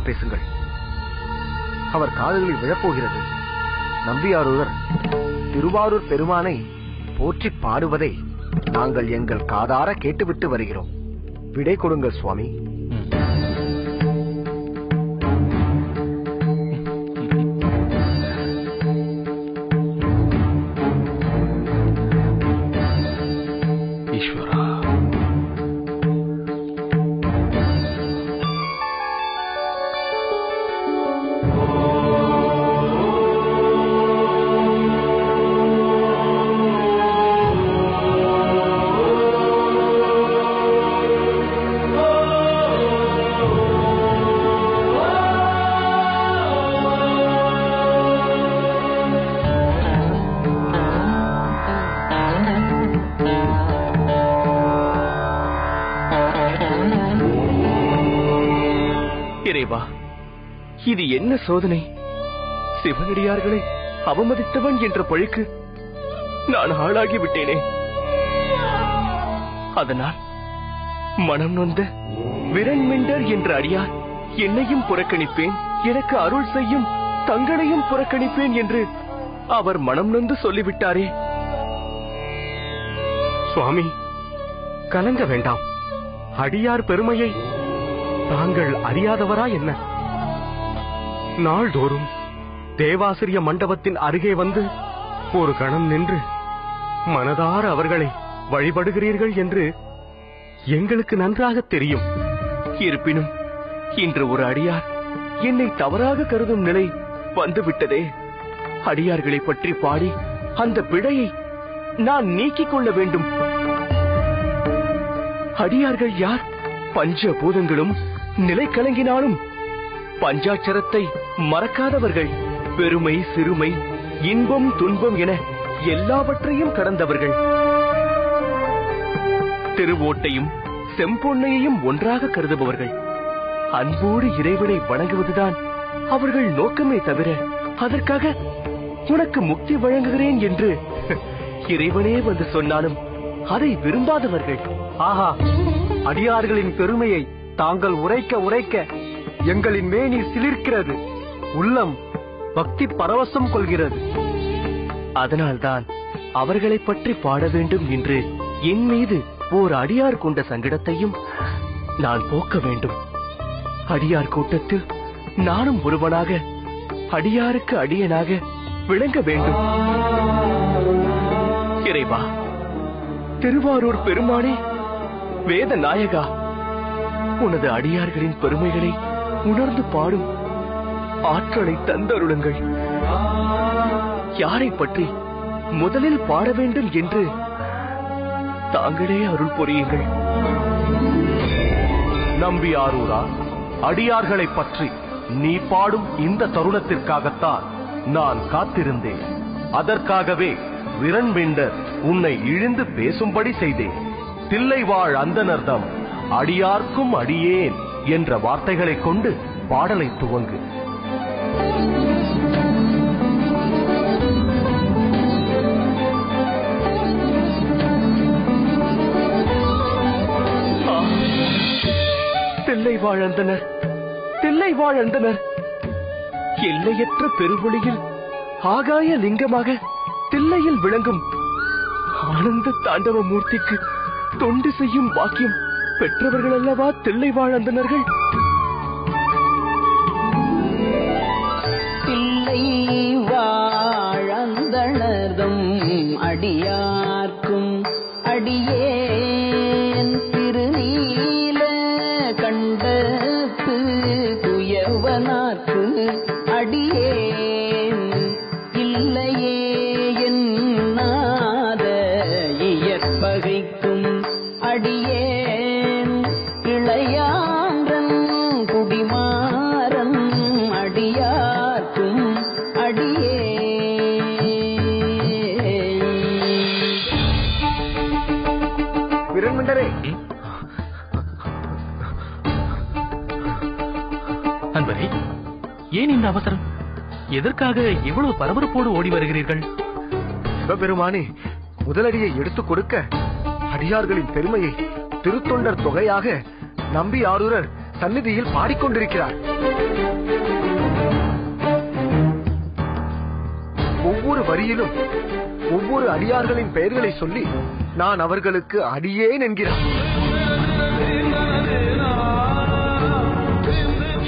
பேசுங்கள். அவர் காதுகளில் விழப்போகிறது. நம்பியாரூரர் திருவாரூர் பெருமானை போற்றி பாடுவதை நாங்கள் எங்கள் காதார கேட்டுவிட்டு வருகிறோம். விடை கொடுங்கள் சுவாமி. ஈஸ்வரா, இறைவா, இது என்ன சோதனை? சிவனடியார்களை அவமதித்தவன் என்ற பழிக்கு நான் ஆளாகிவிட்டேனே. அதனால் மனம் நொந்த விரண்மெண்டர் என்ற அடியார் என்னையும் புறக்கணிப்பேன், எனக்கு அருள் செய்யும் தங்களையும் புறக்கணிப்பேன் என்று அவர் மனம் நொந்து சொல்லிவிட்டாரே. சுவாமி, கலங்க வேண்டாம். அடியார் பெருமையை தாங்கள் அறியாதவரா என்ன? நாள்தோறும் தேவாசிரிய மண்டபத்தின் அருகே வந்து ஒரு கணம் நின்று மனதார அவர்களை வழிபடுகிறீர்கள் என்று எங்களுக்கு நன்றாக தெரியும். இருப்பினும் இன்று ஒரு அடியார் என்னை தவறாக கருதும் நிலை வந்துவிட்டதே. அடியார்களை பற்றி பாடி அந்த பிழையை நான் நீக்கிக் கொள்ள வேண்டும். அடியார்கள் யார்? பஞ்சபூதங்களும் நிலை கலங்கினாலும் பஞ்சாட்சரத்தை மறக்காதவர்கள். பெருமை சிறுமை இன்பம் துன்பம் என எல்லாவற்றையும் கடந்தவர்கள். திருவோட்டையும் செம்பொன்னையையும் ஒன்றாக கருதுபவர்கள். அன்போடு இறைவனை வணங்குவதுதான் அவர்கள் நோக்கமே தவிர அதற்காக உனக்கு முக்தி வழங்குகிறேன் என்று இறைவனே வந்து சொன்னாலும் அதை விரும்பாதவர்கள். ஆஹா, அடியார்களின் பெருமையை தாங்கள் உரைக்க உரைக்க எங்களின் மேனி சிலிர்க்கிறது, உள்ளம் பக்தி பரவசம் கொள்கிறது. அதனால்தான் அவர்களை பற்றி பாட வேண்டும் என்று என் மீது ஓர் அடியார் கொண்ட சங்கடத்தையும் நான் போக்க வேண்டும். அடியார் கூட்டத்தில் நானும் ஒருவனாக அடியாருக்கு அடியனாக விளங்க வேண்டும். இறைவா, திருவாரூர் பெருமானே, வேத நாயகா, உனது அடியார்களின் பெருமைகளை உணர்ந்து பாடும் ஆற்றலை தந்தருளுங்கள். யாரை பற்றி முதலில் பாட வேண்டும் என்று தாங்களே அருள் புரியுங்கள். நம்பியாரூரா, அடியார்களை பற்றி நீ பாடும் இந்த தருணத்திற்காகத்தான் நான் காத்திருந்தேன். அதற்காகவே விரண்மெண்டர் உன்னை இழிந்து பேசும்படி செய்தேன். தில்லைவாழ் அந்தணர்தம் அடியார்க்கும் அடியேன் என்ற வார்த்தைகளை கொண்டு பாடலை துவங்கு. தில்லைவாழ் அந்தணர், தில்லைவாழ் அந்தணர், எல்லையற்ற பெருவொளியில் ஆகாய லிங்கமாக தில்லையில் விளங்கும் ஆனந்த தாண்டவ மூர்த்திக்கு தொண்டு செய்யும் பாக்கியம் பெற்றவர்கள் அல்லவா தில்லைவாழ் அந்தணர்கள்? தில்லைவாழ் அந்தணர்தம் அடியார்க்கும் அடியேன் திருநீல கண்டத்து துயவனார்க்கு அடியேன் இல்லையே என்னாத இயற்பகைக்கும் அடியேன் இளையான்றன் குடிமாறன் அடியார்க்கும் அடியே. விரண்மெண்டரே, அன்பரே, ஏன் இந்த அவசரம்? எதற்காக இவ்வளவு பரபரப்போடு ஓடி வருகிறீர்கள்? சிவபெருமானே, முதலடியை எடுத்துக் கொடுக்க அடியார்களின் பெருமையை திருத்தொண்டர் தொகையாக நம்பியாரூரர் சந்நிதியில் பாடிக்கொண்டிருக்கிறார். ஒவ்வொரு வரியிலும் ஒவ்வொரு அடியார்களின் பெயர்களை சொல்லி நான் அவர்களுக்கு அடியேன் என்கிறார்.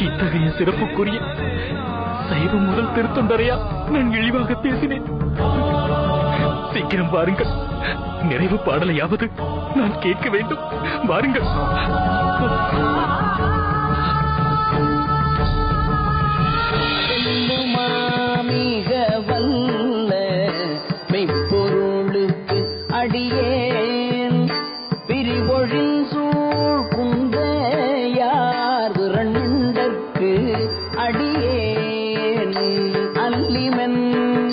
இத்தகைய சிறப்புக்குரிய சைவம் முதல் திருத்தொண்டரையா நான் இழிவாக பேசினேன். சீக்கிரம் வாருங்கள், நிறைவு பாடலையாவது நான் கேட்க வேண்டும். வாருங்கள். மிக வல்ல மெய்ப்பொருளுக்கு அடியேன் பிரிவொழில் சூழ் குந்தையார் விரண்டற்கு அடியேன் அல்லிமன்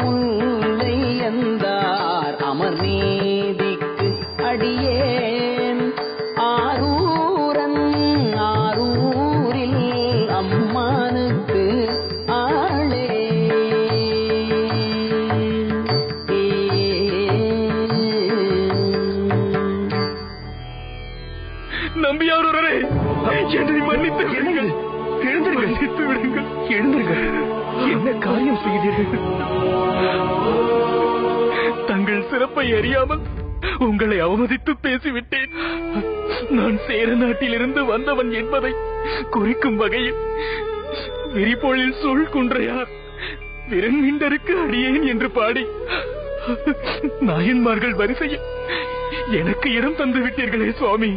முல்லை எந்தார் அமர் நீதிக்கு அடியேன் ஆரூரன் ஆரூரில் அம்மானுக்கு ஆளே. நம்பியாரூரே, என்னை மன்னித்து விடுங்கள். எழுந்திருங்கள், விடுங்கள், எழுந்திருங்கள். என்ன காரியம் செய்தீர்கள்? தங்கள் சிறப்பை அறியாமல் உங்களை அவமதித்து பேசிவிட்டேன். நான் சேர நாட்டிலிருந்து வந்தவன் என்பதை குறிக்கும் வகையில் விரிபொழில் சூழ் குன்றையார் விரண்மீண்டருக்கு அடியேன் என்று பாடி நாயன்மார்கள் வரிசையில் எனக்கு இடம் தந்து விட்டீர்களே சுவாமி.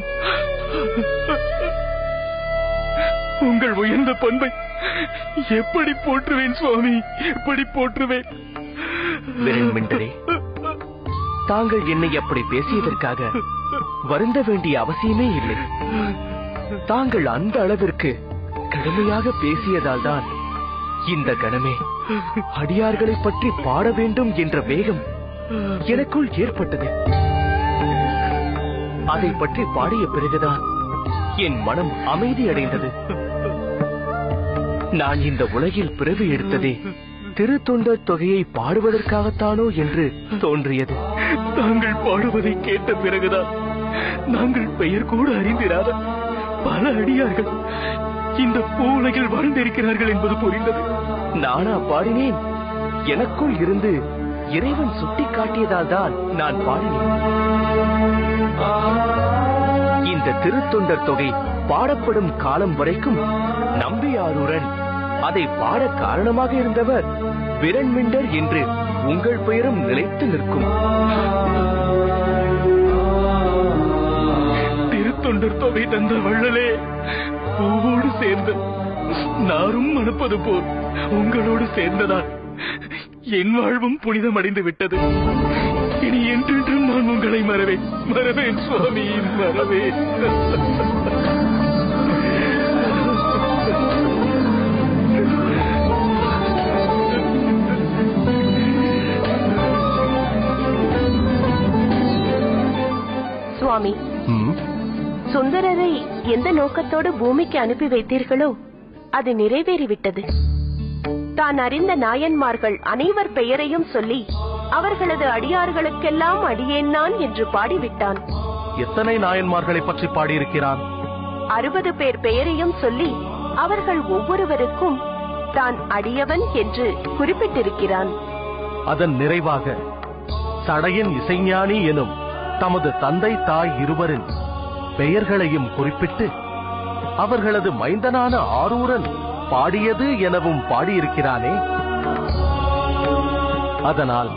உங்கள் உயர்ந்த பண்பை எப்படி போற்றுவேன் சுவாமி, எப்படி போற்றுவேன். விரண்மிண்டரே, தாங்கள் என்னை அப்படி பேசியதற்காக வருந்த வேண்டிய அவசியமே இல்லை. தாங்கள் அந்த அளவிற்கு கடுமையாக பேசியதால் தான் இந்த கணமே அடியார்களை பற்றி பாட வேண்டும் என்ற வேகம் எனக்குள் ஏற்பட்டது. அதை பற்றி பாடிய பிறகுதான் என் மனம் அமைதி அடைந்தது. நான் இந்த உலகில் பிறவி எடுத்ததே திருத்தொண்டர் தொகையை பாடுவதற்காகத்தானோ என்று தோன்றியது. தாங்கள் பாடுவதை கேட்ட பிறகுதான் நாங்கள் பெயர் கூட அறிந்திராத பல அடியார்கள் இந்த பூவுலகில் வாழ்ந்திருக்கிறார்கள் என்பது புரிந்தது. நானா பாடினேன்? எனக்குள் இருந்து இறைவன் சுட்டி காட்டியதால் தான் நான் பாடினேன். இந்த திருத்தொண்டர் தொகை பாடப்படும் காலம் வரைக்கும் நம்பியாரூரன் அதை பாட காரணமாக இருந்தவர் விரண்மிண்டர் என்று உங்கள் பெயரும் நிலைத்து நிற்கும். திருத்தொண்டர் தொகை தந்த வள்ளலே, பூவோடு சேர்ந்து நாரும் மணப்பது போல் உங்களோடு சேர்ந்ததால் என் வாழ்வும் புனிதமடைந்து விட்டது. இனி என்றென்றும் நான் உங்களை மறவேன் சுவாமி, மறவேன். சுவாமி, சுந்தரரை எந்த நோக்கத்தோடு பூமிக்கு அனுப்பி வைத்தீர்களோ அது நிறைவேறிவிட்டது. தான் அறிந்த நாயன்மார்கள் அனைவர் பெயரையும் சொல்லி அவர்களது அடியார்களுக்கெல்லாம் அடியேன் நான் என்று பாடிவிட்டான். எத்தனை நாயன்மார்களை பற்றி பாடியிருக்கிறான்? 60 பேர் பெயரையும் சொல்லி அவர்கள் ஒவ்வொருவருக்கும் தான் அடியவன் என்று குறிப்பிட்டிருக்கிறான். அதன் நிறைவாக சடையன் இசைஞானி எனும் தமது தந்தை தாய் இருவரின் பெயர்களையும் குறிப்பிட்டு அவர்களது மைந்தனான ஆரூரன் பாடியது எனவும் பாடியிருக்கிறானே. அதனால்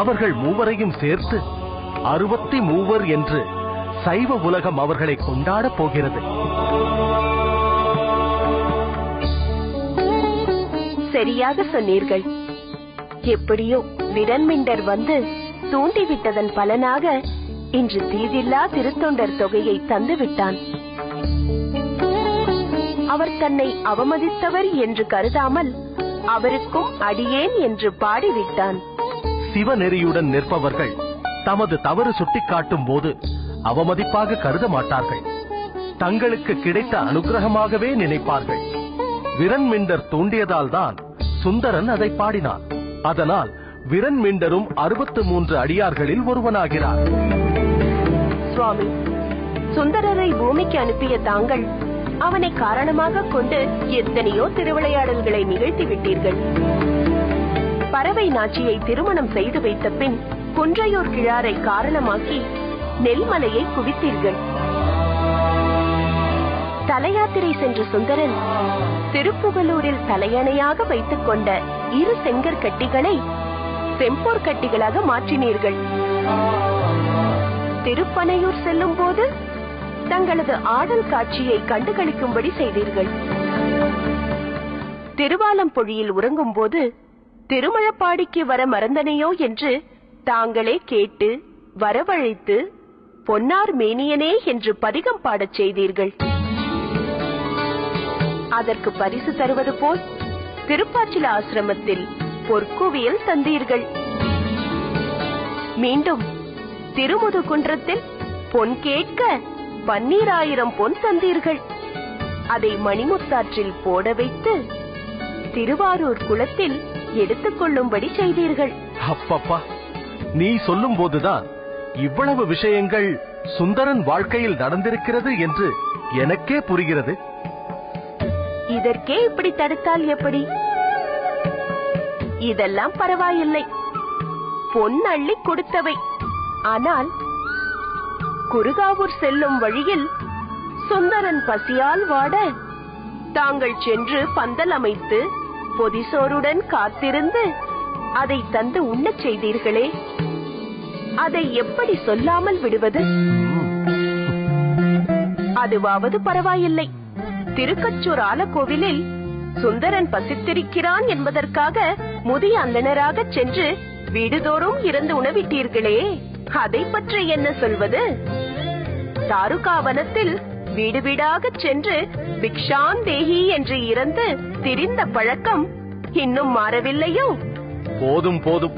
அவர்கள் மூவரையும் சேர்த்து 63 என்று சைவ உலகம் அவர்களை கொண்டாடப் போகிறது. சரியாக சொன்னீர்கள். எப்படியோ விரண்மிண்டர் வந்து தூண்டிவிட்டதன் பலனாக இன்று தீதில்லா திருத்தொண்டர் தொகையை தந்து விட்டான். அவர் தன்னை அவமதித்தவர் என்று கருதாமல் அவருக்கும் அடியேன் என்று பாடிவிட்டான். சிவநெறியுடன் நிற்பவர்கள் தமது தவறு சுட்டிக்காட்டும் போது அவமதிப்பாக கருத மாட்டார்கள். தங்களுக்கு கிடைத்த அனுகிரகமாகவே நினைப்பார்கள். விரண்மிண்டர் தூண்டியதால் தான் சுந்தரன் அதை பாடினான். அதனால் விரண்மிண்டரும் 63 அடியார்களில் ஒருவனாகிறார். சுவாமி, சுந்தரரை பூமிக்கு அனுப்பிய தாங்கள் அவனை காரணமாக கொண்டு எத்தனையோ திருவிளையாடல்களை நிகழ்த்தி விட்டீர்கள். பறவை நாச்சியை திருமணம் செய்து வைத்த பின் குன்றையூர் கிழாரை காரணமாக்கி நெல்மலையை குவித்தீர்கள். தலையாத்திரை சென்ற சுந்தரன் திருப்புகலூரில் தலையணையாக வைத்துக் கொண்ட 2 செங்கற்கட்டிகளை செம்போர் கட்டிகளாக மாற்றினீர்கள். திருப்பனையூர் செல்லும் போது தங்களது ஆடல் காட்சியை கண்டுகளிக்கும்படி செய்தீர்கள். திருவாலம்பொழியில் உறங்கும் போது திருமழப்பாடிக்கு வர மறந்தனையோ என்று தாங்களே கேட்டு வரவழைத்து பொன்னார் மேனியனே என்று பதிகம் பாடச் செய்தீர்கள். அதற்கு பரிசு தருவது போல் திருப்பாச்சில ஆசிரமத்தில் பொற்குவியல் தந்தீர்கள். மீண்டும் திருமுதுகுன்றத்தில் பொன் கேட்க 12,000 பொன் தந்தீர்கள். அதை மணிமுத்தாற்றில் போட வைத்து திருவாரூர் குளத்தில் எடுத்துக் கொள்ளும்படி செய்தீர்கள். அப்பப்பா, நீ சொல்லும் போதுதான் இவ்வளவு விஷயங்கள் சுந்தரன் வாழ்க்கையில் நடந்திருக்கிறது என்று எனக்கே புரிகிறது. இதற்கே இப்படி தடுத்தால் எப்படி? இதெல்லாம் பரவாயில்லை, பொன் அள்ளி கொடுத்தவை. ஆனால் குருகாவூர் செல்லும் வழியில் சுந்தரன் பசியால் வாட தாங்கள் சென்று பந்தல் அமைத்து பொதிசோருடன் காத்திருந்து அதை தந்து உண்ணச் செய்தீர்களே, அதை எப்படி சொல்லாமல் விடுவது? அதுவாவது பரவாயில்லை. திருக்கச்சூர் ஆலக்கோவிலில் சுந்தரன் பசித்திருக்கிறான் என்பதற்காக முதிய அந்தணராக சென்று வீடுதோறும் இருந்து உணவிட்டீர்களே, அதை பற்றி என்ன சொல்வது? தாருகாவனத்தில் வீடு வீடாக சென்று பிக்ஷாந்தேஹி என்று இறந்து திரிந்த பழக்கம் இன்னும் மாறவில்லையோ? போதும் போதும்,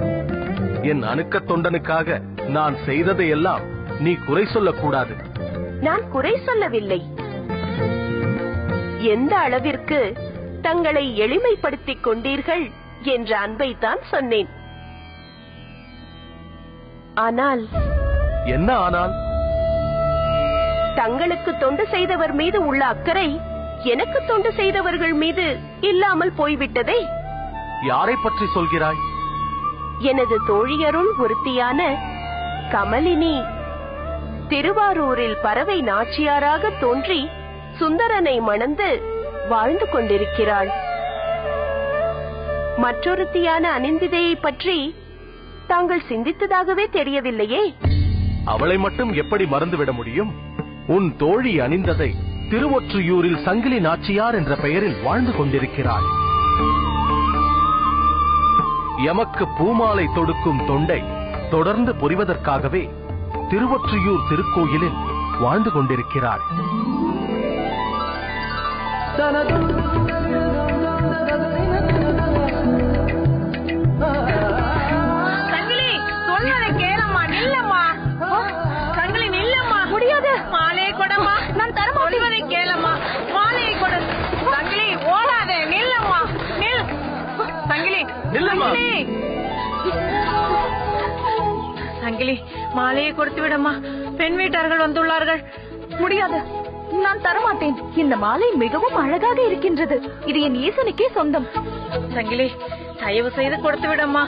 என் அணுக்க தொண்டனுக்காக நான் செய்ததையெல்லாம் நீ குறை சொல்லக்கூடாது. நான் குறை சொல்லவில்லை. எந்த அளவிற்கு தங்களை எளிமைப்படுத்திக் கொண்டீர்கள் என்ற அன்பைத்தான் சொன்னேன். ஆனால் என்ன ஆனால்? தங்களுக்கு தொண்டு செய்தவர் மீது உள்ள அக்கறை எனக்கு தொண்டு செய்தவர்கள் மீது இல்லாமல் போய்விட்டதே. யாரை பற்றி சொல்கிறாய்? எனது தோழியருள் ஒருத்தியான கமலினி திருவாரூரில் பறவை நாச்சியாராக தோன்றி சுந்தரனை மணந்து வாழ்ந்து கொண்டிருக்கிறாள். மற்றொருத்தியான அனிந்திதையை பற்றி தாங்கள் சிந்தித்ததாகவே தெரியவில்லையே. அவளை மட்டும் எப்படி மறந்துவிட முடியும்? உன் தோழி அணிந்ததை திருவொற்றியூரில் சங்கிலி நாச்சியார் என்ற பெயரில் வாழ்ந்து கொண்டிருக்கிறாள். எமக்கு பூமாலை தொடுக்கும் தொண்டை தொடர்ந்து புரிவதற்காகவே திருவொற்றியூர் திருக்கோயிலில் வாழ்ந்து கொண்டிருக்கிறாள். சங்கிலி, சொல்றதை கேளம்மா, நில்லம்மா. சங்கிலி, நில்லம்மா. முடியாது. மாலையை கொடம்மா. நான் தர சொல்வதை கேளம்மா. மாலையை கொடு. சங்கிலி, ஓடாதே, நில்லம்மா. நில். சங்கிலி, நில்லம்மா. சங்கிலி, மாலையை கொடுத்து விடம்மா. பெண் வீட்டார்கள் வந்துள்ளார்கள். முடியாது, நான் தரமாட்டேன். இந்த மாலை மிகவும் அழகாக இருக்கின்றது. இது என் ஈசனுக்கே சொந்தம். சங்கிலி, தயவு செய்து கொடுத்து விடம்மா.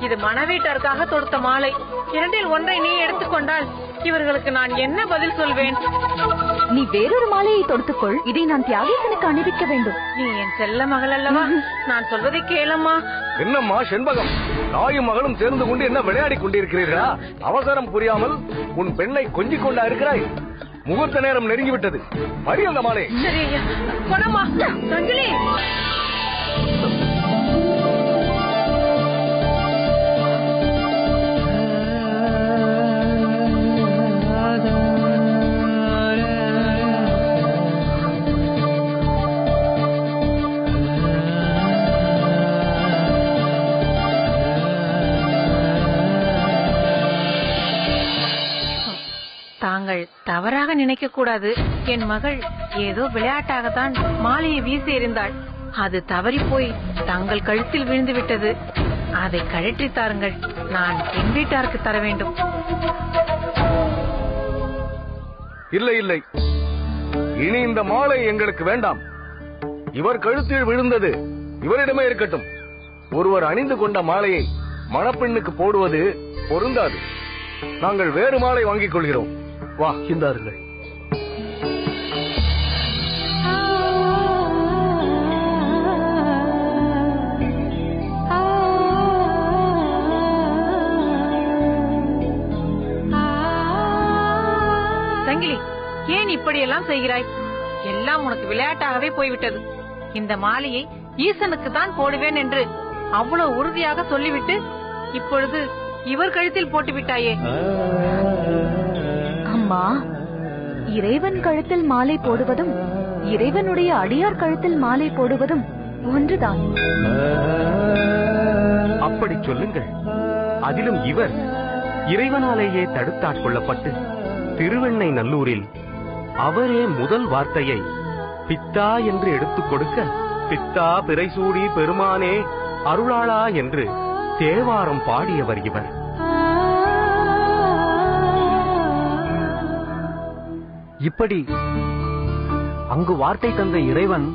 இது மணவீட்டாருக்காக தொடுத்த மாலை. 2இல் ஒன்றை நீ எடுத்துக்கொண்டால் இவர்களுக்கு நான் என்ன பதில் சொல்வேன்? நீ வேறொரு மாலையை தொடுத்துக்கொள். இதை நான் தியாகேசனுக்கு அணிவிக்க வேண்டும். நீ என் செல்ல மகள் அல்லவா? நான் சொல்வதை கேளம்மா. என்னம்மா செண்பகம், தாயும் மகளும் சேர்ந்து கொண்டு என்ன விளையாடி கொண்டிருக்கிறீர்களா? அவசரம் புரியாமல் உன் பெண்ணை கொஞ்சிக் கொண்டா இருக்கிறாய். முகூர்த்த நேரம் நெருங்கிவிட்டது. படி அந்த மாலை. சரி ஐயா, கொடம்மா. சங்கிலி, தாங்கள் தவறாக நினைக்க கூடாது. என் மகள் ஏதோ விளையாட்டாகத்தான் மாலையை வீசி எறிந்தாள். அது தவறி போய் தங்கள் கழுத்தில் விழுந்து விட்டது. அதை கழற்றி தாருங்கள். நான் என் வீட்டாருக்கு தர வேண்டும். இல்லை இல்லை, இனி இந்த மாலை எங்களுக்கு வேண்டாம். இவர் கழுத்தில் விழுந்தது இவரிடமே இருக்கட்டும். ஒருவர் அணிந்து கொண்ட மாலையை மணப்பெண்ணுக்கு போடுவது பொருந்தாது. நாங்கள் வேறு மாலை வாங்கிக் கொள்கிறோம். வா, இந்தாருங்கள். சங்கிலி, ஏன் இப்படியெல்லாம் செய்கிறாய்? எல்லாம் உனக்கு விளையாட்டாகவே போய்விட்டது. இந்த மாலையை ஈசனுக்கு தான் போடுவேன் என்று அவ்வளவு உறுதியாக சொல்லிவிட்டு இப்பொழுது இவர் கழுத்தில் போட்டு விட்டாயே. அம்மா, இறைவன் கழுத்தில் மாலை போடுவதும் இறைவனுடைய அடியார் கழுத்தில் மாலை போடுவதும் ஒன்றுதான். அப்படி சொல்லுங்கள். அதிலும் இவர் இறைவனாலேயே தடுத்தாட்கொள்ளப்பட்டு திருவெண்ணை நல்லூரில் அவரே முதல் வார்த்தையை பித்தா என்று எடுத்துக் கொடுக்க, பித்தா பிறைசூடி பெருமானே அருளாளா என்று தேவாரம் பாடியவர் இவர். இப்படி அங்கு வார்த்தை தந்த இறைவன்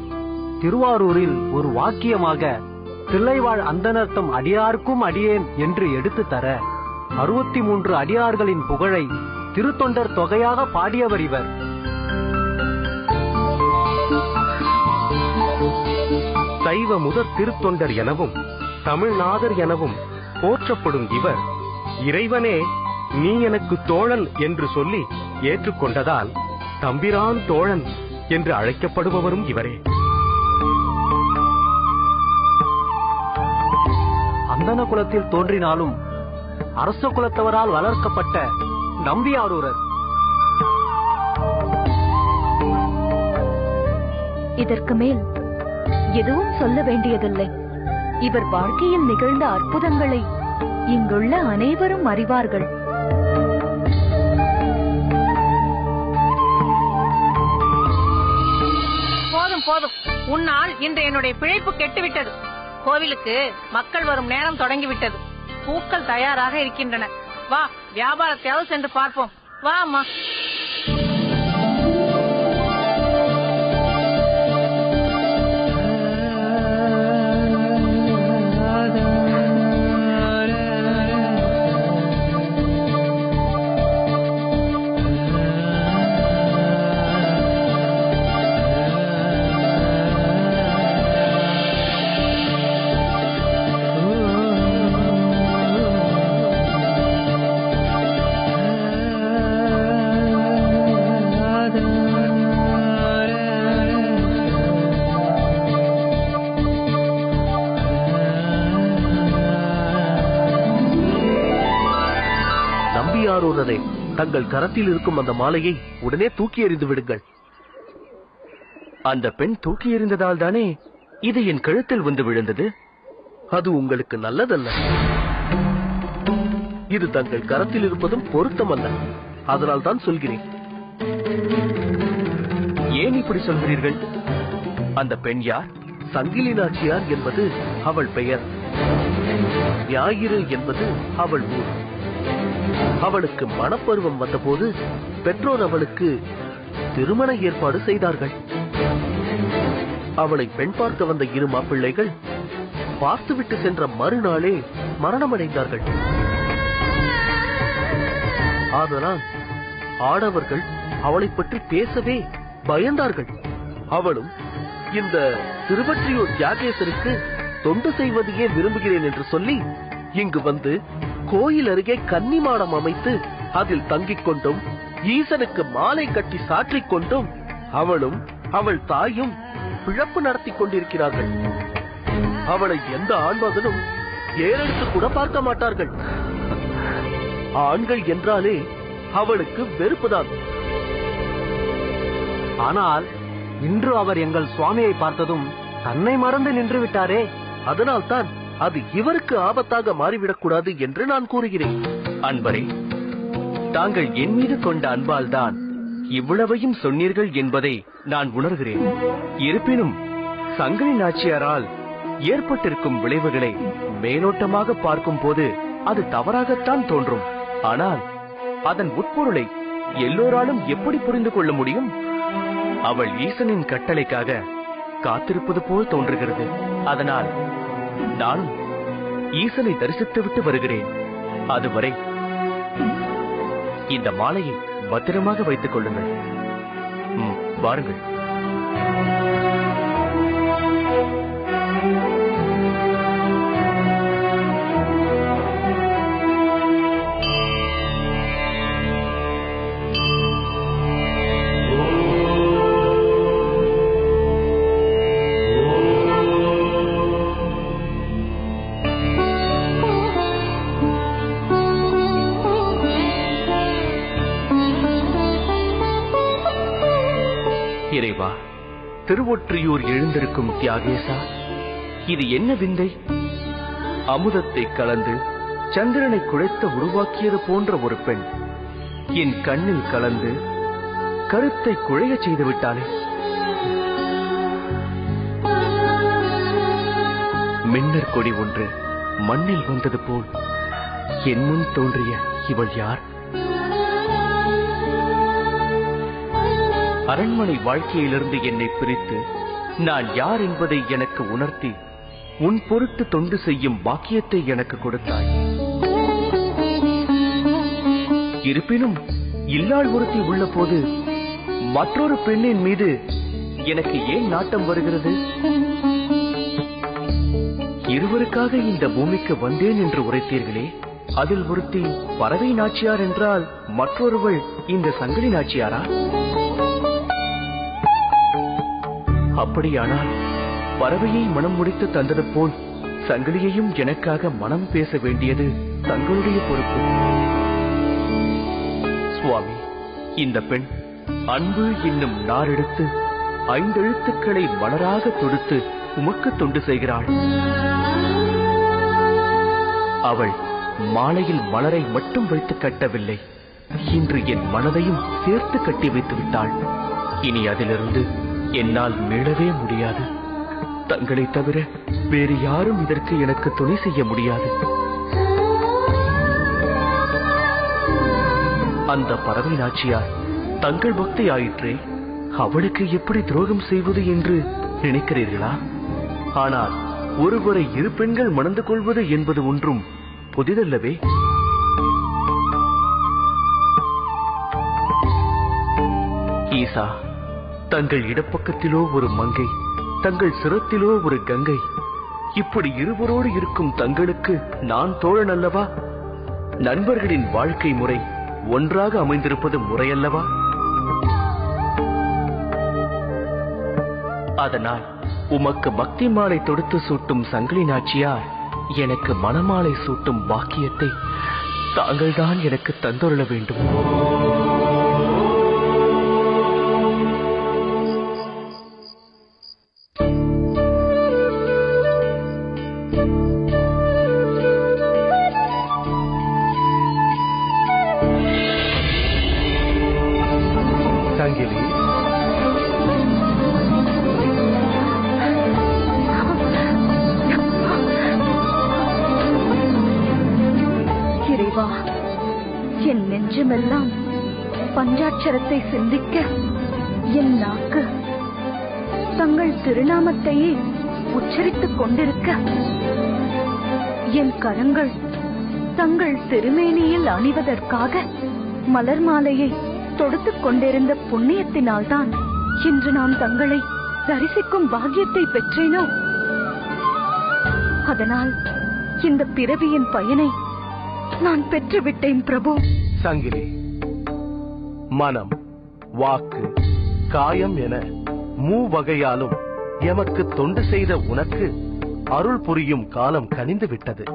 திருவாரூரில் ஒரு வாக்கியமாக தில்லைவாழ் அந்தனர்த்தம் அடியார்க்கும் அடியேன் என்று எடுத்து தர 63 அடியார்களின் புகழை திருத்தொண்டர் தொகையாக பாடியவர் இவர். சைவ முதற் திருத்தொண்டர் எனவும் தமிழ்நாதர் எனவும் போற்றப்படும் இவர் இறைவனே நீ எனக்கு தோழன் என்று சொல்லி ஏற்றுக்கொண்டதால் தம்பிரான் தோழன் என்று அழைக்கப்படுபவரும் இவரே. அந்தன குலத்தில் தோன்றினாலும் அரச குலத்தவரால் வளர்க்கப்பட்ட நம்பியாரூரர். இதற்கு மேல் எதுவும் சொல்ல வேண்டியதில்லை. இவர் வாழ்க்கையில் நிகழ்ந்த அற்புதங்களை இங்குள்ள அனைவரும் அறிவார்கள். போதும் போதும், உன்னால் இன்று என்னுடைய பிழைப்பு கெட்டுவிட்டது. கோவிலுக்கு மக்கள் வரும் நேரம் தொடங்கிவிட்டது. பூக்கள் தயாராக இருக்கின்றன. வா, வியாபாரத்தையாவது சென்று பார்ப்போம். வா அம்மா. தங்கள் கரத்தில் இருக்கும் அந்த மாலையை உடனே தூக்கி எறிந்து விடுங்கள். அந்த பெண் தூக்கி எறிந்ததால் தானே இது என் கழுத்தில் வந்து விழுந்தது. அது உங்களுக்கு நல்லதல்ல. இது தங்கள் கரத்தில் இருப்பதும் பொருத்தமல்ல. அதனால் தான் சொல்கிறேன். ஏன் இப்படி சொல்கிறீர்கள்? அந்த பெண் யார்? சங்கிலி நாச்சியார் என்பது அவள் பெயர். ஞாயிறு என்பது அவள் ஊர். அவளுக்கு மணப்பருவம் வந்தபோது பெற்றோர் அவளுக்கு திருமண ஏற்பாடு செய்தார்கள். அவளை பெண் பார்க்க வந்த இரு மாப்பிள்ளைகள் பார்த்துவிட்டு சென்ற மறுநாளே மரணமடைந்தார்கள். அதனால் ஆடவர்கள் அவளை பற்றி பேசவே பயந்தார்கள். அவளும் இந்த திருவொற்றியூர் தியாகேசருக்கு தொண்டு செய்வதையே விரும்புகிறேன் என்று சொல்லி இங்கு வந்து கோயில் அருகே கன்னிமாடம் அமைத்து அதில் தங்கிக் கொண்டும் ஈசனுக்கு மாலை கட்டி சாற்றிக் கொண்டும் அவளும் அவள் தாயும் பிழப்பு நடத்தி கொண்டிருக்கிறார்கள். அவளை எந்த ஆண்மகனும் ஏறெடுத்து கூட பார்க்க மாட்டார்கள். ஆண்கள் என்றாலே அவளுக்கு வெறுப்புதான். ஆனால் இன்று அவர் எங்கள் சுவாமியை பார்த்ததும் தன்னை மறந்து நின்று விட்டாரே. அதனால்தான் அது இவருக்கு ஆபத்தாக மாறிவிடக் கூடாது என்று நான் கூறுகிறேன். அன்பரே, தாங்கள் என் மீது கொண்ட அன்பால் தான் இவ்வளவையும் சொன்னீர்கள் என்பதை நான் உணர்கிறேன். இருப்பினும் சங்கிலி நாச்சியாரால் ஏற்பட்டிருக்கும் விளைவுகளை மேலோட்டமாக பார்க்கும் போது அது தவறாகத்தான் தோன்றும். ஆனால் அதன் உட்பொருளை எல்லோராலும் எப்படி புரிந்து கொள்ள முடியும்? அவள் ஈசனின் கட்டளைக்காக காத்திருப்பது போல் தோன்றுகிறது. அதனால் நானும் ஈசனை தரிசித்துவிட்டு வருகிறேன். அதுவரை இந்த மாலையை பத்திரமாக வைத்துக் கொள்ளுங்கள். வாருங்கள். இறைவா, திருவொற்றியூர் எழுந்திருக்கும் தியாகேசா, இது என்ன விந்தை? அமுதத்தை கலந்து சந்திரனை குழைத்த உருவாக்கியது போன்ற ஒரு பெண் என் கண்ணில் கலந்து கருத்தை குழைய செய்து விட்டாளே. மின்னற் கொடி ஒன்று மண்ணில் வந்தது போல் என் முன் தோன்றிய இவள் யார்? அரண்மனை வாழ்க்கையிலிருந்து என்னை பிரித்து நான் யார் என்பதை எனக்கு உணர்த்தி உன் பொருட்டு தொண்டு செய்யும் பாக்கியத்தை எனக்கு கொடுத்தாய். இருப்பினும் இல்லாள் ஒருத்தி உள்ள போது மற்றொரு பெண்ணின் மீது எனக்கு ஏன் நாட்டம் வருகிறது? இருவருக்காக இந்த பூமிக்கு வந்தேன் என்று உரைத்தீர்களே, அதில் ஒருத்தி பறவை நாச்சியார் என்றால் மற்றொருவள் இந்த சங்கிலி நாச்சியாரா? அப்படியானால் பறவையை மனம் முடித்து தந்தது போல் சங்கிலியையும் எனக்காக மனம் பேச வேண்டியது தங்களுடைய பொறுப்பு. சுவாமி, இந்த பெண் அன்பு என்னும் நாரெடுத்து 5 எழுத்துக்களை மலராக தொடுத்து உமக்கு தொண்டு செய்கிறாள். அவள் மாலையில் மலரை மட்டும் வைத்து கட்டவில்லை, இன்று என் மனதையும் சேர்த்து கட்டி வைத்து விட்டாள். இனி அதிலிருந்து என்னால் மீளவே முடியாது. தங்களை தவிர வேறு யாரும் இதற்கு எனக்கு துணை செய்ய முடியாது. அந்த பறவை நாச்சியார் தங்கள் பக்தி ஆயிற்றே, அவளுக்கு எப்படி துரோகம் செய்வது என்று நினைக்கிறீர்களா? ஆனால் ஒருவரை 2 பெண்கள் மணந்து கொள்வது என்பது ஒன்றும் புதிதல்லவே. ஈசா, தங்கள் இடப்பக்கத்திலோ ஒரு மங்கை, தங்கள் சிரத்திலோ ஒரு கங்கை, இப்படி இருவரோடு இருக்கும் தங்களுக்கு நான் தோழன் அல்லவா? நண்பர்களின் வாழ்க்கை முறை ஒன்றாக அமைந்திருப்பது முறையல்லவா? அதனால் உமக்கு பக்தி மாலை தொடுத்து சூட்டும் சங்கிலி நாச்சியார் எனக்கு மணமாலை சூட்டும் பாக்கியத்தை தாங்கள்தான் எனக்கு தந்தொருள வேண்டும். என் நெஞ்சமெல்லாம் பஞ்சாட்சரத்தை சிந்திக்க என் நாக்கு தங்கள் திருநாமத்தையே உச்சரித்துக் கொண்டிருக்க என் கரங்கள் தங்கள் திருமேனியில் அணிவதற்காக மலர் மாலையை தொடுத்துக் கொண்டிருந்த புண்ணியத்தினால்தான் இன்று நான் தங்களை தரிசிக்கும் பாக்கியத்தை பெற்றேனோ? அதனால் இந்த பிறவியின் பயனை நான் பெற்றுவிட்டேன் பிரபு. சங்கிலி, மனம், வாக்கு, காயம் என 3 வகையாலும் எமக்கு தொண்டு செய்த உனக்கு அருள் புரியும் காலம் கனிந்து விட்டது.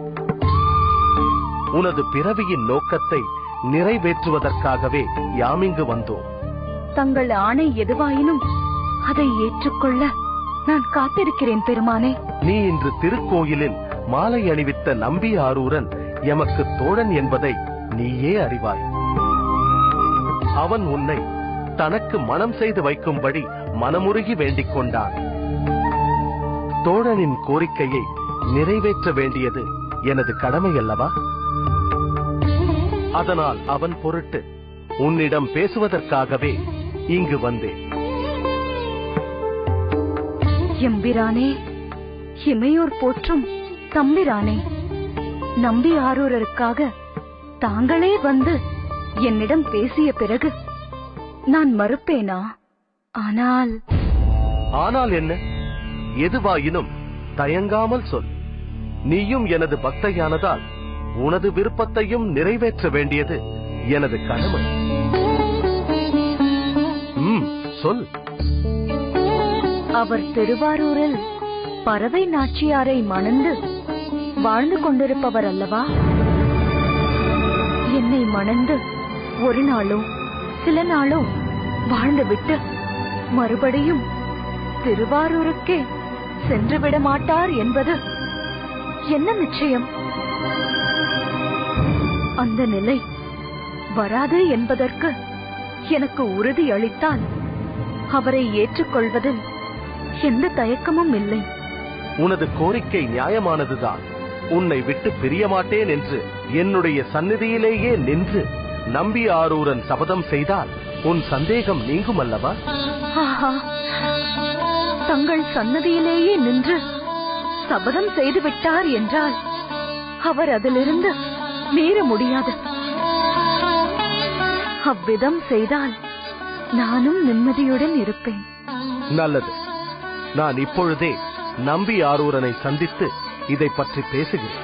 உனது பிறவியின் நோக்கத்தை நிறைவேற்றுவதற்காகவே யாமிங்கு வந்தோம். தங்கள் ஆணை எதுவாயினும் அதை ஏற்றுக்கொள்ள நான் காத்திருக்கிறேன் பெருமானே. நீ இன்று திருக்கோயிலில் மாலை அணிவித்த நம்பி ஆரூரன் எமக்கு தோழன் என்பதை நீயே அறிவாய். அவன் உன்னை தனக்கு மனம் செய்து வைக்கும்படி மனமுருகி வேண்டிக் கொண்டான். தோழனின் கோரிக்கையை நிறைவேற்ற வேண்டியது எனது கடமை அல்லவா? அதனால் அவன் பொருட்டு உன்னிடம் பேசுவதற்காகவே இங்கு வந்தேன். எம்பிரானே, இமையோர் போற்றும் தம்பிரானே, நம்பி ஆரூரருக்காக தாங்களே வந்து என்னிடம் பேசிய பிறகு நான் மறுப்பேனா? ஆனால் என்ன? எதுவாயினும் தயங்காமல் சொல். நீயும் எனது பக்தையானதால் உனது விருப்பத்தையும் நிறைவேற்ற வேண்டியது எனது கடமை. சொல். அவர் திருவாரூரில் பறவை நாச்சியாரை மணந்து வாழ்ந்து கொண்டிருப்பவர் அல்லவா? என்னை மணந்து ஒரு நாளோ சில நாளோ வாழ்ந்துவிட்டு மறுபடியும் திருவாரூருக்கே சென்று விட மாட்டார் என்பது என்ன நிச்சயம்? அந்த நிலை வராது என்பதற்கு எனக்கு உறுதி அளித்தால் அவரை ஏற்றுக்கொள்வதில் எந்த தயக்கமும் இல்லை. உனது கோரிக்கை நியாயமானதுதான். உன்னை விட்டு பிரிய மாட்டேன் என்று என்னுடைய சந்நிதியிலேயே நின்று நம்பி ஆரூரன் சபதம் செய்தால் உன் சந்தேகம் நீங்கும் அல்லவா? தங்கள் சன்னதியிலேயே நின்று சபதம் செய்து விட்டார் என்றால் அவர் அதிலிருந்து மீற முடியாது. அவ்விதம் செய்தால் நானும் நிம்மதியுடன் இருப்பேன். நல்லது. நான் இப்பொழுதே நம்பி ஆரூரனை சந்தித்து இதை பற்றி பேசுகிறேன்.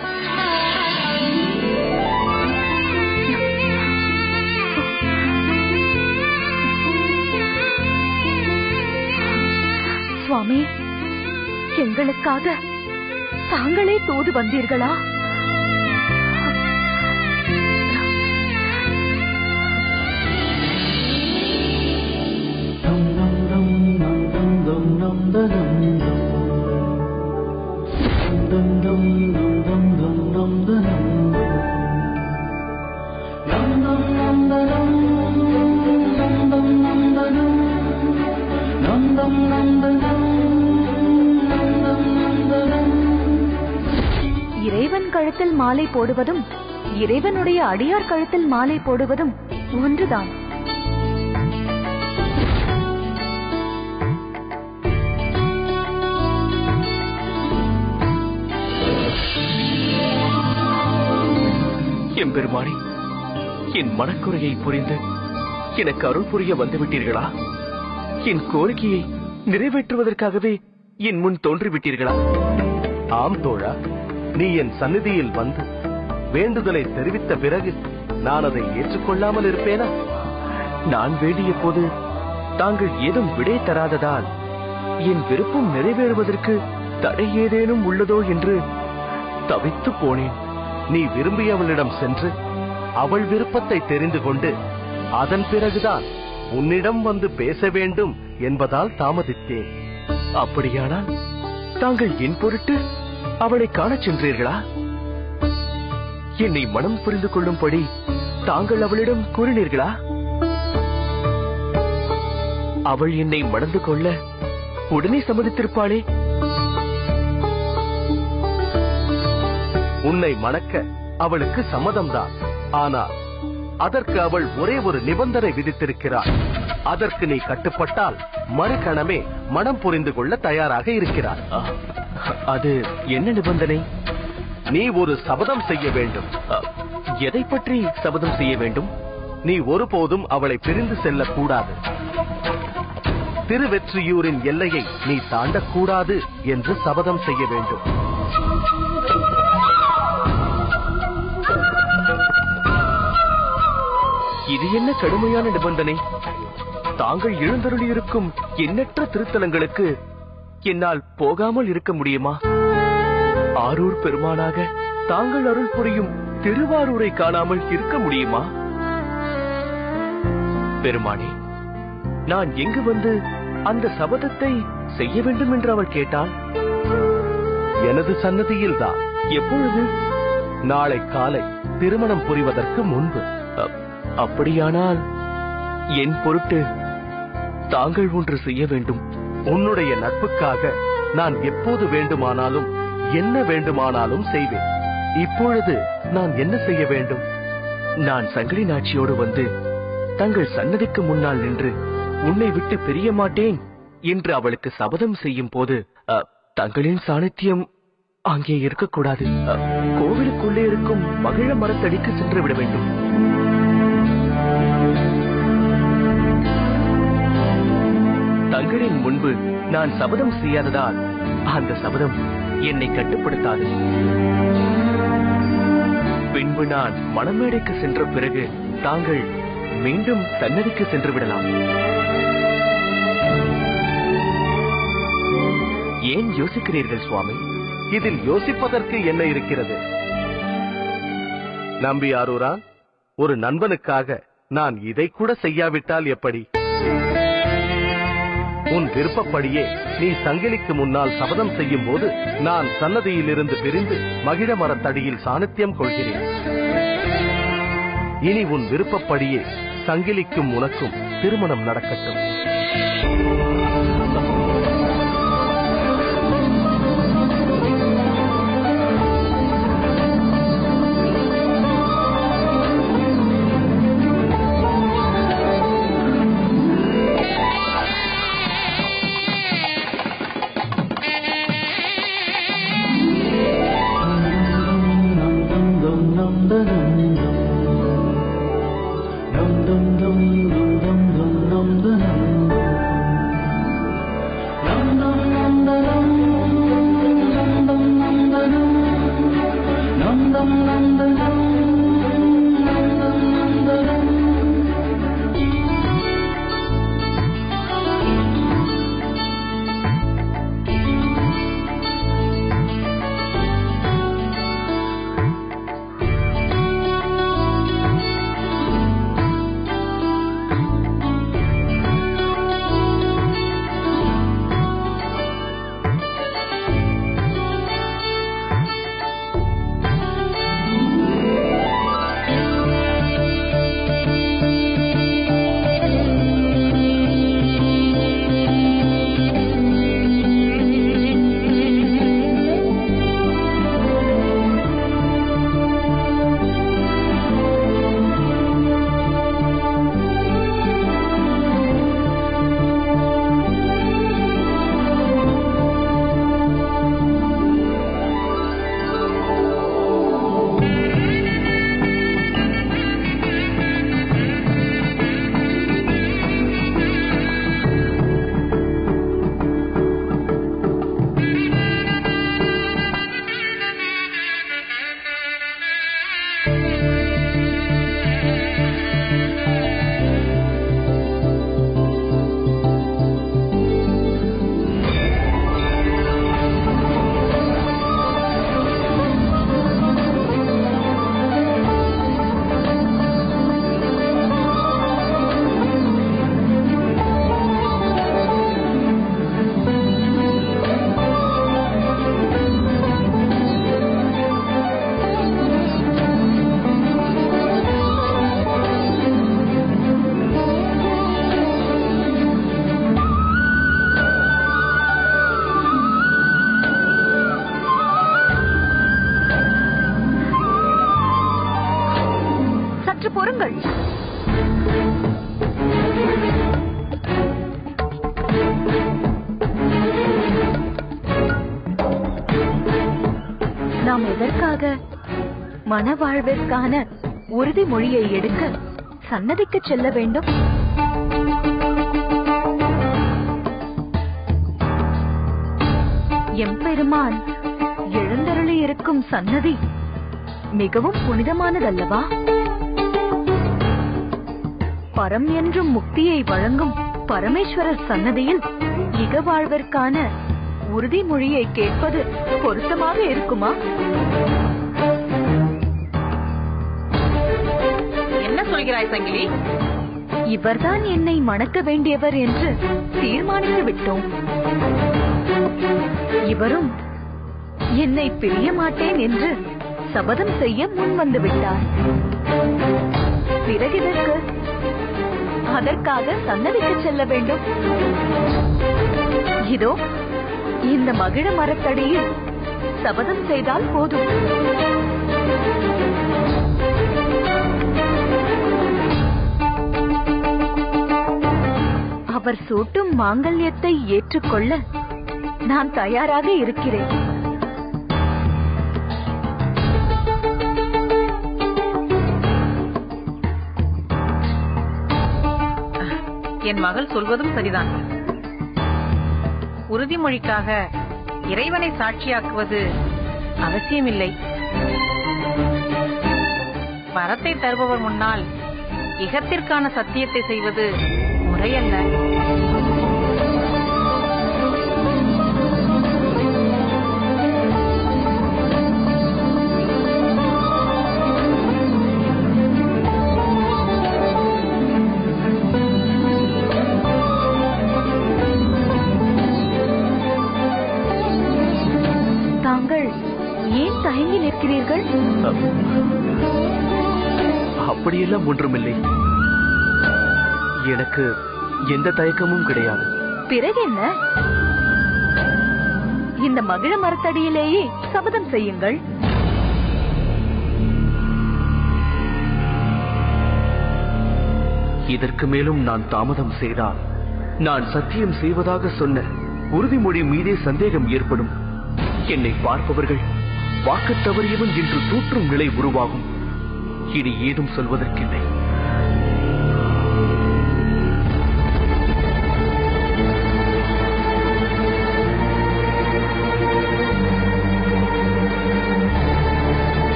சுவாமி, எங்களுக்காக தாங்களே தூது வந்தீர்களா? இறைவன் கழுத்தில் மாலை போடுவதும் இறைவனுடைய அடியார் கழுத்தில் மாலை போடுவதும் ஒன்றுதான். எம்பெருமானே, என் மனக்குறையை புரிந்து எனக்கு அருள் புரிய வந்துவிட்டீர்களா? என் கோரிக்கையை நிறைவேற்றுவதற்காகவே என் முன் தோன்றிவிட்டீர்களா? ஆம் தோழா, நீ என் சந்நிதியில் வந்து வேண்டுதலை தெரிவித்த பிறகு நான் அதை ஏற்றுக்கொள்ளாமல் இருப்பேனா? நான் வேண்டிய போது தாங்கள் ஏதும் விடை தராததால் என் விருப்பம் நிறைவேறுவதற்கு தடை ஏதேனும் உள்ளதோ என்று தவித்து போனேன். நீ விரும்பியவளிடம் சென்று அவள் விருப்பத்தை தெரிந்து கொண்டு அதன் பிறகுதான் உன்னிடம் வந்து பேச வேண்டும் என்பதால் தாமதித்தேன். அப்படியானால் தாங்கள் என் பொருட்டு அவளை காணச் சென்றீர்களா? என்னை மனம் புரிந்து கொள்ளும்படி தாங்கள் அவளிடம் கூறினீர்களா? அவள் என்னை மணந்து கொள்ள உடனே சம்மதித்திருப்பாளே. உன்னை மணக்க அவளுக்கு சம்மதம்தான். ஆனால் அதற்கு அவள் ஒரே ஒரு நிபந்தனை விதித்திருக்கிறாள். அதற்கு நீ கட்டுப்பட்டால் மறுகணமே மனம் புரிந்து கொள்ள தயாராக இருக்கிறாள். அது என்ன நிபந்தனை? நீ ஒரு சபதம் செய்ய வேண்டும். எதை பற்றி சபதம் செய்ய வேண்டும்? நீ ஒருபோதும் அவளை பிரிந்து செல்லக்கூடாது. திருவெற்றியூரின் எல்லையை நீ தாண்டக்கூடாது என்று சபதம் செய்ய வேண்டும். இது என்ன கடுமையான நிபந்தனை? தாங்கள் எழுந்தருளியிருக்கும் எண்ணற்ற திருத்தலங்களுக்கு என்னால் போகாமல் இருக்க முடியுமா? ஆரூர் பெருமானாக தாங்கள் அருள் புரியும் திருவாரூரை காணாமல் இருக்க முடியுமா? பெருமானே, நான் எங்கு வந்து அந்த சபதத்தை செய்ய வேண்டும் என்று அவள் கேட்டாள்? எனது சன்னதியில் தான். எப்பொழுது? நாளை காலை திருமணம் புரிவதற்கு முன்பு. அப்படியானால் என் பொருட்டு தாங்கள் ஒன்று செய்ய வேண்டும். உன்னுடைய நட்புக்காக நான் எப்போது வேண்டுமானாலும் என்ன வேண்டுமானாலும் செய்வேன். இப்பொழுது நான் என்ன செய்ய வேண்டும்? நான் சங்கிலி நாச்சியோடு வந்து தங்கள் சன்னதிக்கு முன்னால் நின்று உன்னை விட்டு பிரிய மாட்டேன் என்று அவளுக்கு சபதம் செய்யும் போது தங்களின் சாநித்தியம் அங்கே இருக்கக்கூடாது. கோவிலுக்குள்ளே இருக்கும் மகிழ மரத்தடிக்கு சென்று விட வேண்டும். தங்களின் முன்பு நான் சபதம் செய்யாததால் அந்த சபதம் என்னை கட்டுப்படுத்தாது. பின்பு நான் மணமேடைக்கு சென்ற பிறகு தாங்கள் மீண்டும் சன்னதிக்கு சென்று விடலாம். ஏன் யோசிக்கிறீர்கள் சுவாமி? இதில் யோசிப்பதற்கு என்ன இருக்கிறது? நம்பி ஆரூரான், ஒரு நண்பனுக்காக நான் இதை கூட செய்யாவிட்டால் எப்படி? உன் விருப்பப்படியே நீ சங்கிலிக்கு முன்னால் சபதம் செய்யும் போது நான் சன்னதியிலிருந்து பிரிந்து மகிழ மரத்தடியில் சாநித்தியம் கொள்கிறேன். இனி உன் விருப்பப்படியே சங்கிலிக்கும் உனக்கும் திருமணம் நடக்கட்டும். நாம் எதற்காக மனவாழ்விற்கான உறுதிமொழியை எடுக்க சன்னதிக்கு செல்ல வேண்டும்? எம்பெருமான் எழுந்தருளி இருக்கும் சன்னதி மிகவும் புனிதமானதல்லவா? பரம் என்றும் முக்தியை வழங்கும் பரமேஸ்வரர் சன்னதியில் இக வாழ்விற்கான உறுதிமொழியை கேட்பது பொருத்தமாக இருக்குமா? என்ன சொல்கிறாய் சங்கிலி? இவர்தான் என்னை மணக்க வேண்டியவர் என்று தீர்மானித்து விட்டோம். இவரும் என்னை பிரிய மாட்டேன் என்று சபதம் செய்ய முன் வந்து விட்டார். பிறகு இதற்கு அதற்காக சன்னதிக்கு செல்ல வேண்டும். இதோ இந்த மகிழ மரத்தடியில் சபதம் செய்தால் போதும். அவர் சூட்டும் மாங்கல்யத்தை ஏற்றுக்கொள்ள நான் தயாராக இருக்கிறேன். என் மகள் சொல்வதும் சரிதான். உறுதிமொழிக்காக இறைவனை சாட்சியாக்குவது அவசியமில்லை. வரத்தை தருபவர் முன்னால் இகத்திற்கான சத்தியத்தை செய்வது முறையல்ல. ஏன் தயங்கி நிற்கிறீர்கள்? அப்படியெல்லாம் ஒன்றுமில்லை. எனக்கு எந்த தயக்கமும் கிடையாது. பிறகு என்ன? இந்த மகிழ மரத்தடியிலேயே சபதம் செய்யுங்கள். இதற்கு மேலும் நான் தாமதம் செய்தால் நான் சத்தியம் செய்வதாக சொன்ன உறுதிமொழி மீதே சந்தேகம் ஏற்படும். என்னை பார்ப்பவர்கள் வாக்கு தவறியவன் என்று தூற்றும் நிலை உருவாகும். இனி ஏதும் சொல்வதற்கில்லை.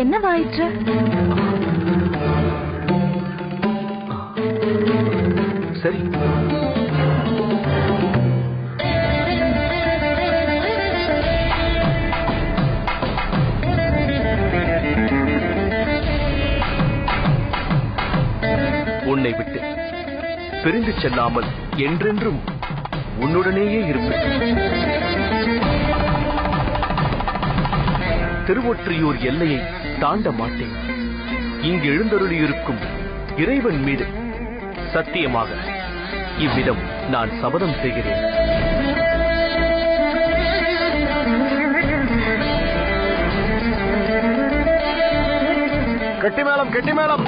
என்னவாயிற்று? சரி, உன்னை விட்டு பிரிந்து செல்லாமல் என்றென்றும் உன்னுடனேயே இருப்பேன். திருவொற்றியூர் எல்லையை தாண்ட மாட்டேன். இங்கு எழுந்தருளியிருக்கும் இறைவன் மீது சத்தியமாக இவ்விதம் நான் சபதம் செய்கிறேன். கெட்டி மேளம், கெட்டி மேளம்.